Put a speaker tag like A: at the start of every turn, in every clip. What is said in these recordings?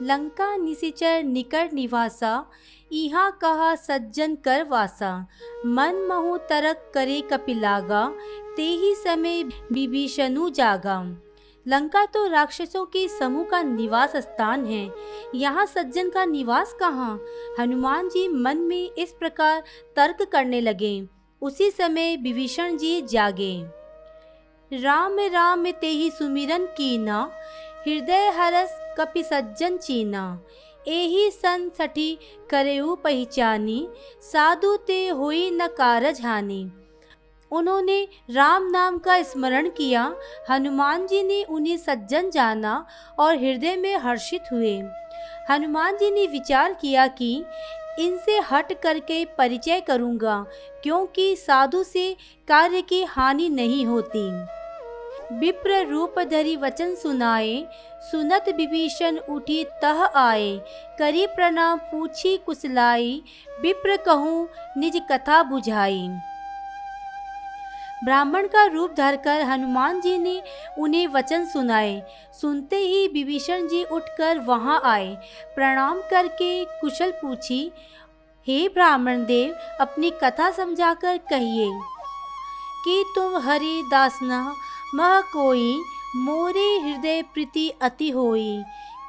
A: लंका निशिचर निकट निवासा, इहा कहा सज्जन कर वासा। मन महु तरक करे कपिलागा, तेहि समय विभीषणु जागा। लंका तो राक्षसों के समूह का निवास स्थान है, यहाँ सज्जन का निवास कहाँ? हनुमान जी मन में इस प्रकार तर्क करने लगे। उसी समय विभीषण जी जागे। राम राम तेहि सुमिरन कीना, हृदय हरस कपि सज्जन चीना। एहि सन सठी करेऊ पहचानी, साधु ते होई न कारज हानि। उन्होंने राम नाम का स्मरण किया। हनुमान जी ने उन्हें सज्जन जाना और हृदय में हर्षित हुए। हनुमान जी ने विचार किया कि इनसे हट करके परिचय करूंगा, क्योंकि साधु से कार्य की हानि नहीं होती। विप्र रूप धरि वचन सुनाए, सुनत विभीषण उठी तह आए। करी प्रणाम पूछी कुशलाई, विप्र कहूँ निज कथा बुझाई। ब्राह्मण का रूप धरकर हनुमान जी ने उन्हें वचन सुनाए। सुनते ही विभीषण जी उठकर वहां आए। प्रणाम करके कुशल पूछी, हे ब्राह्मण देव, अपनी कथा समझाकर कहिए कि तुम हरि दासना मह कोई, मोरे हृदय प्रीति अति होई।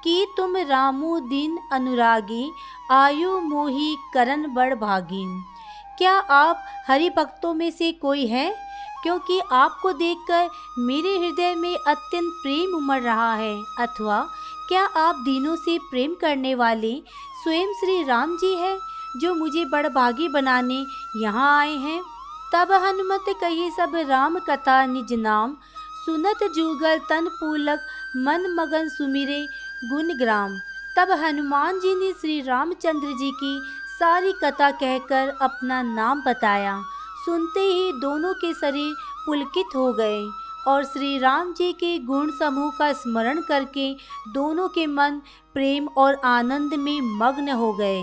A: कि तुम रामु दीन अनुरागी, आयु मोहि करन बड़ भागी। क्या आप हरि भक्तों में से कोई है? क्योंकि आपको देखकर मेरे हृदय में अत्यंत प्रेम उमड़ रहा है। अथवा क्या आप दीनों से प्रेम करने वाले स्वयं श्री राम जी हैं, जो मुझे बड़भागी बनाने यहाँ आए हैं? तब हनुमत कही सब राम कथा निज नाम, सुनत जुगल तन पुलक मन मगन सुमिरे गुण ग्राम। तब हनुमान जी ने श्री रामचंद्र जी की सारी कथा कहकर अपना नाम बताया। सुनते ही दोनों के शरीर पुलकित हो गए और श्री राम जी के गुण समूह का स्मरण करके दोनों के मन प्रेम और आनंद में मग्न हो गए।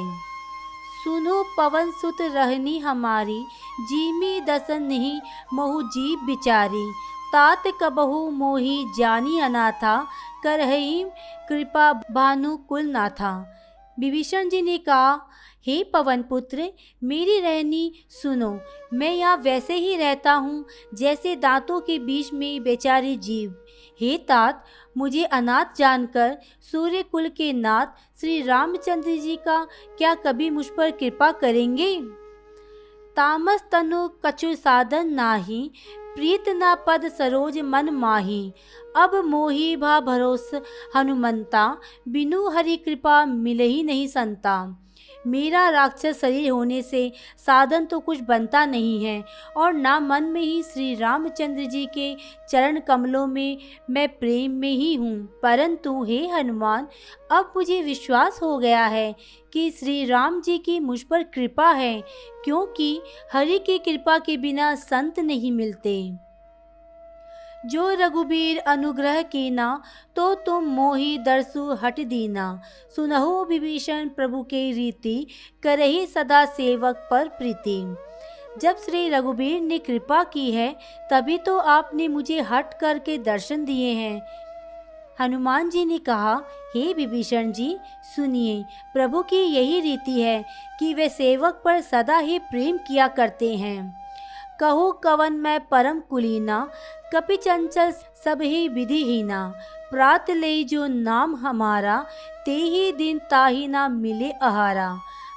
A: सुनो पवन सुत रहनी हमारी, जीमी दसन नहीं मोहु जीव बिचारी। तात कबहु मोहि जानी अनाथा, करहि कृपा भानु कुल नाथा। विभीषण जी ने कहा, हे पवन पुत्र, मेरी रहनी सुनो। मैं यहाँ वैसे ही रहता हूँ जैसे दांतों के बीच में बेचारी जीव। हे तात, मुझे अनाथ जानकर सूर्य कुल के नाथ श्री रामचंद्र जी का क्या कभी मुझ पर कृपा करेंगे? तामस तनु कछु साधन नाही, प्रीत ना पद सरोज मन माही। अब मोहि भा भरोस हनुमंता, बिनु हरि कृपा मिले ही नहीं संता। मेरा राक्षस शरीर होने से साधन तो कुछ बनता नहीं है और ना मन में ही श्री रामचंद्र जी के चरण कमलों में मैं प्रेम में ही हूँ। परंतु हे हनुमान, अब मुझे विश्वास हो गया है कि श्री राम जी की मुझ पर कृपा है, क्योंकि हरि की कृपा के बिना संत नहीं मिलते। जो रघुबीर अनुग्रह कीना, तो तुम मोहि दरसु हट दीना। सुनहु विभीषण प्रभु के रीति, करहि सदा सेवक पर प्रीति। जब श्री रघुबीर ने कृपा की है, तभी तो आपने मुझे हट करके दर्शन दिए हैं। हनुमान जी ने कहा, हे विभीषण जी, सुनिए, प्रभु की यही रीति है कि वे सेवक पर सदा ही प्रेम किया करते हैं। कहो कवन मैं परम कुलीना, कपि चंचल सब ही विधिहीना। प्रात ले जो नाम हमारा, ते ही दिन ताही ना मिले आहारा।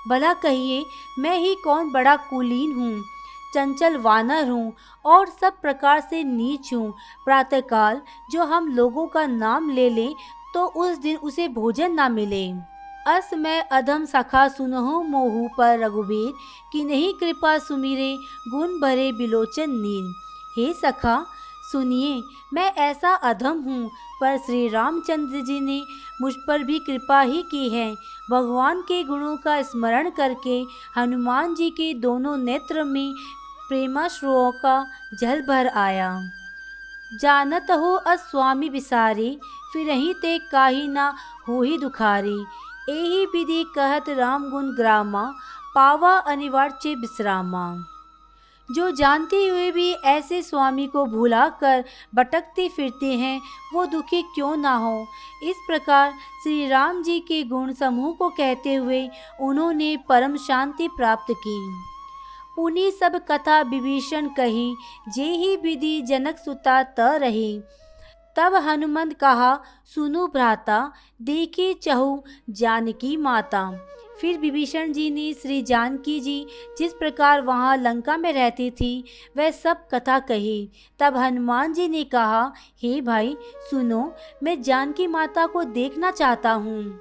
A: भला कहिए, मैं ही कौन बड़ा कुलीन हूँ, चंचल वानर हूँ और सब प्रकार से नीच हूँ। प्रातःकाल जो हम लोगों का नाम ले लें तो उस दिन उसे भोजन ना मिले। अस मैं अधम सखा सुनहु मोहु पर रघुबीर, कि नहीं कृपा सुमिरे गुण भरे बिलोचन नीर। हे सखा, सुनिए, मैं ऐसा अधम हूँ, पर श्री रामचंद्र जी ने मुझ पर भी कृपा ही की है। भगवान के गुणों का स्मरण करके हनुमान जी के दोनों नेत्र में प्रेमाश्रुओं का जल भर आया। जानत हो अस्वामी विसारी, फिरहि ते काहि ना होहि दुखारी। एहि विधि कहत राम गुण ग्रामा, पावा अनिवार्य विश्रामा। जो जानते हुए भी ऐसे स्वामी को भुलाकर भटकते फिरते हैं, वो दुखी क्यों ना हो। इस प्रकार श्री राम जी के गुण समूह को कहते हुए उन्होंने परम शांति प्राप्त की। पुनि सब कथा विभीषण कही, जेहि विधि जनक सुता त रही। तब हनुमंत कहा, सुनो भ्राता, देखी चहु जानकी माता। फिर विभीषण जी ने श्री जानकी जी जिस प्रकार वहाँ लंका में रहती थी वह सब कथा कही। तब हनुमान जी ने कहा, हे भाई सुनो, मैं जानकी माता को देखना चाहता हूँ।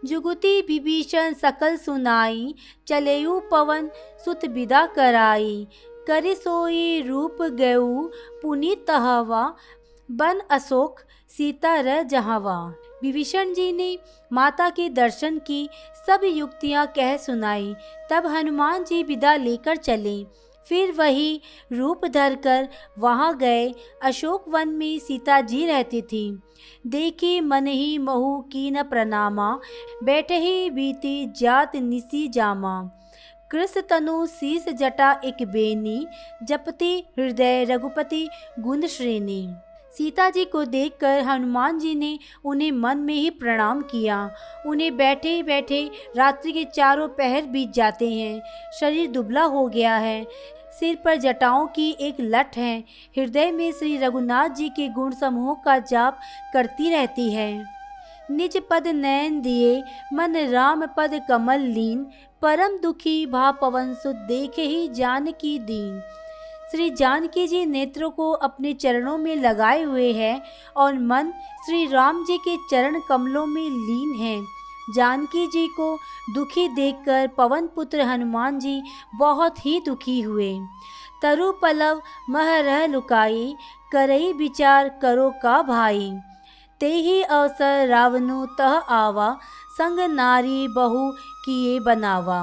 A: जुगुति विभीषण सकल सुनाई, चलेयु पवन सुत विदा कराई। करि सोई रूप गयउ पुनीत तहवा, बन अशोक सीता रह जहाँवा। विभीषण जी ने माता के दर्शन की सब युक्तियां कह सुनाई। तब हनुमान जी विदा लेकर चले। फिर वही रूप धरकर वहां गए। अशोक वन में सीता जी रहती थी। देखी मन ही महु कीन प्रणामा, बैठे ही बीती जात निसी जामा। कृष तनु शीस जटा एक बेनी, जपति हृदय रघुपति गुण श्रेणी। सीता जी को देखकर हनुमान जी ने उन्हें मन में ही प्रणाम किया। उन्हें बैठे बैठे रात्रि के चारों पहर बीत जाते हैं। शरीर दुबला हो गया है, सिर पर जटाओं की एक लठ है। हृदय में श्री रघुनाथ जी के गुण समूह का जाप करती रहती है। निज पद नयन दिए, मन राम पद कमल लीन। परम दुखी भा पवन सुत, देखे ही जानकी दीन। श्री जानकी जी नेत्रों को अपने चरणों में लगाए हुए हैं और मन श्री राम जी के चरण कमलों में लीन है। जानकी जी को दुखी देखकर पवन पुत्र हनुमान जी बहुत ही दुखी हुए। तरु पलव मह रह लुकाई, करई विचार करो का भाई। तेहि अवसर रावणु तह आवा, संग नारी बहु किए बनावा।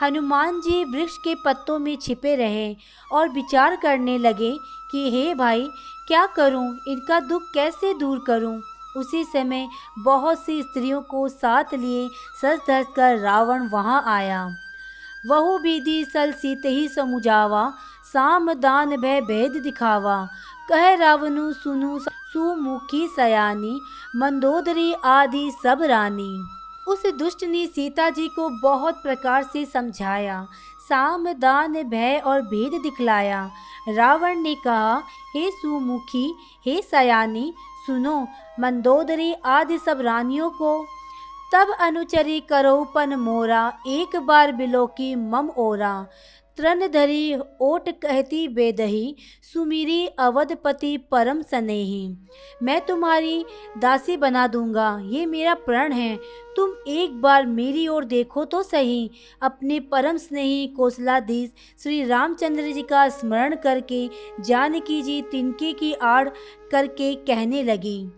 A: हनुमान जी वृक्ष के पत्तों में छिपे रहे और विचार करने लगे कि हे भाई, क्या करूं, इनका दुख कैसे दूर करूं। उसी समय बहुत सी स्त्रियों को साथ लिए सज धज कर रावण वहां आया। वहु विधि सल सीत ही समुझावा, साम दान भय भेद दिखावा। कह रावणु सुनु सुमुखी सयानी, मंदोदरी आदि सब रानी। उस दुष्ट ने सीता जी को बहुत प्रकार से समझाया, साम दान भय और भेद दिखलाया। रावण ने कहा, हे सुमुखी, हे सयानी, सुनो मंदोदरी आदि सब रानियों को। तब अनुचरी करो पन मोरा, एक बार बिलो की मम ओरा। तृण धरी ओट कहती बेदही, सुमिरी अवधपति परम स्नेही। मैं तुम्हारी दासी बना दूंगा, ये मेरा प्रण है। तुम एक बार मेरी ओर देखो तो सही। अपने परम स्नेही कौशलाधीश श्री रामचंद्र जी का स्मरण करके जानकी जी तिनके की आड़ करके कहने लगी,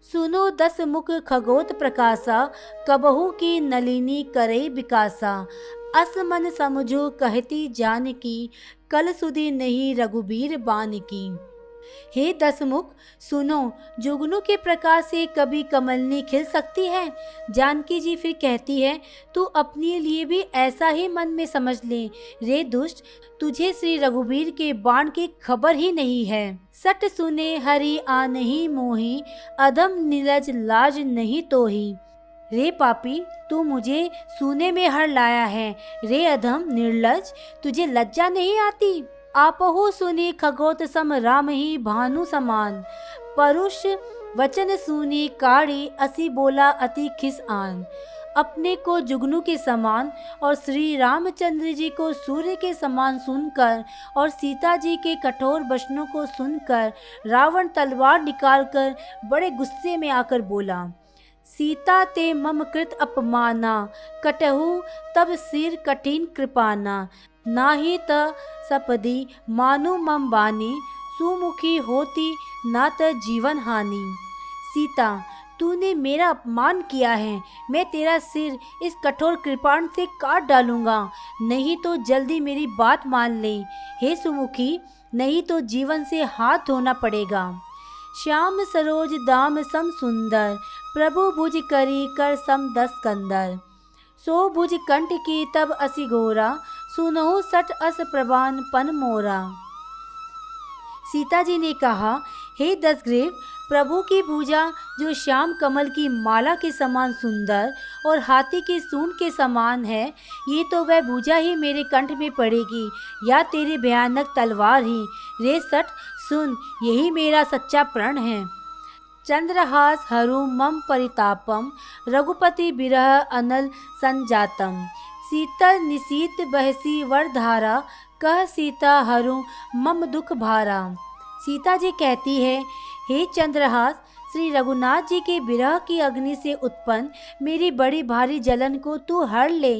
A: सुनो 10 मुख खगोत प्रकाशा, कबहू की नलिनी करे विकासा। असमन समझो कहती जानकी, कल सुधी नहीं रघुबीर बान की। हे 10 मुख, सुनो, जुगनू के प्रकाश से कभी कमलनी खिल सकती है। जानकी जी फिर कहती है, तू अपने लिए भी ऐसा ही मन में समझ ले। रे दुष्ट, तुझे श्री रघुबीर के बाण की खबर ही नहीं है। सट सुने हरि आ नहीं मोही, अधम नीरज लाज नहीं तोही। रे पापी, तू मुझे सूने में हर लाया है। रे अधम निर्लज, तुझे लज्जा नहीं आती। आपहु सुनी खगोत सम, राम ही भानु समान। परुष वचन सुनी काढ़ी, असी बोला अति खिस आन। अपने को जुगनू के समान और श्री रामचंद्र जी को सूर्य के समान सुनकर और सीता जी के कठोर वचनों को सुनकर रावण तलवार निकालकर बड़े गुस्से में आकर बोला, सीता ते मम कृत अपमाना, कटहु तब सिर कठिन कृपाना। नाही त सपदी मानु मम बानी, सुमुखी होती ना त जीवन हानि। सीता, तूने मेरा अपमान किया है, मैं तेरा सिर इस कठोर कृपाण से काट डालूंगा। नहीं तो जल्दी मेरी बात मान ले। हे सुमुखी, नहीं तो जीवन से हाथ धोना पड़ेगा। श्याम सरोज दाम सम सुंदर, प्रभु भुज करी कर सम 10 कंदर। सो भुज कंठ की तब असी घोरा, सुनहु सठ अस प्रभान पन मोरा। सीता जी ने कहा, हे दशग्रीव, प्रभु की भुजा जो श्याम कमल की माला के समान सुंदर और हाथी की सूंड के समान है, ये तो वह भुजा ही मेरे कंठ में पड़ेगी या तेरी भयानक तलवार ही। रे सठ, सुन, यही मेरा सच्चा प्रण है। चंद्रहास हरु मम परितापम, रघुपति बिरह अनल संजातम। शीतल निशीत बहसी वरधारा, कह सीता हरु मम दुख भारा। सीता जी कहती है, हे चंद्रहास, श्री रघुनाथ जी के विरह की अग्नि से उत्पन्न मेरी बड़ी भारी जलन को तू हर ले।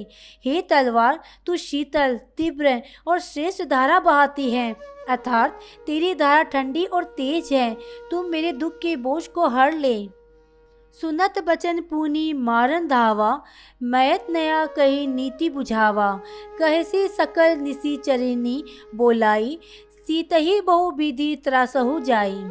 A: हे तलवार, तू शीतल, तीव्र और श्रेष्ठ धारा बहाती है, अर्थात तेरी धारा ठंडी और तेज है। तू मेरे दुख के बोझ को हर ले। सुनत बचन पूनी मारन धावा, मैत नया कही नीति बुझावा। कहसी सकल निसी चरिनी बोलाई, सीतही बहु विधि त्रासहु जाई।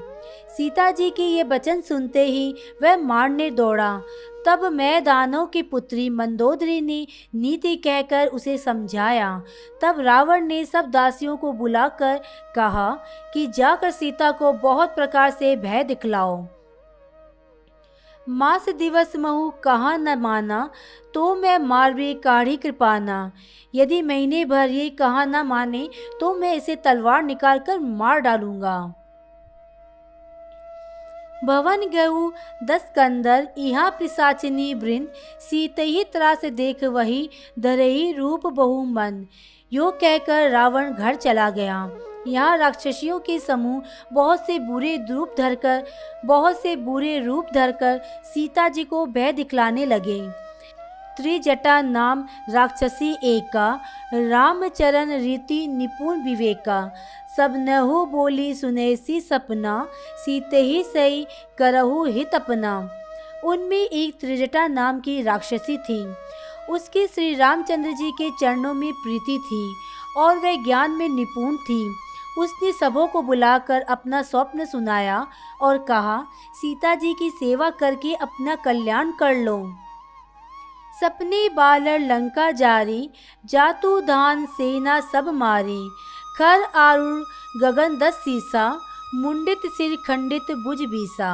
A: सीता जी के ये वचन सुनते ही वह मारने दौड़ा। तब मैं दानव की पुत्री मंदोदरी ने नीति कहकर उसे समझाया। तब रावण ने सब दासियों को बुलाकर कहा कि जाकर सीता को बहुत प्रकार से भय दिखलाओ। मास दिवस महु कहा न माना, तो मैं मारवी काढ़ी कृपाना। यदि महीने भर ये कहा न माने तो मैं इसे तलवार निकाल कर मार डालूंगा। भवन गऊ 10 कंदर, यहाँ पिशाचिनी वृंद। सीतही त्रास देख वही, धरही रूप बहु मन। यो कहकर रावण घर चला गया। यहाँ राक्षसियों के समूह बहुत से बुरे रूप धरकर सीता जी को भय दिखलाने लगे। त्रिजटा नाम राक्षसी एका, रामचरण रीति निपुण विवेका। सब नहु बोली सुनेसी सपना, सीते ही सही करहु हित अपना। उनमें एक त्रिजटा नाम की राक्षसी थी। उसकी श्री रामचंद्र जी के चरणों में प्रीति थी और वह ज्ञान में निपुण थी। उसने सबों को बुलाकर अपना स्वप्न सुनाया और कहा, सीता जी की सेवा करके अपना कल्याण कर लो। सपने बालर लंका जारी, जातु धान सेना सब मारी। खर आरूढ़ गगन 10 सीसा, मुंडित सिर खंडित भुज बीसा।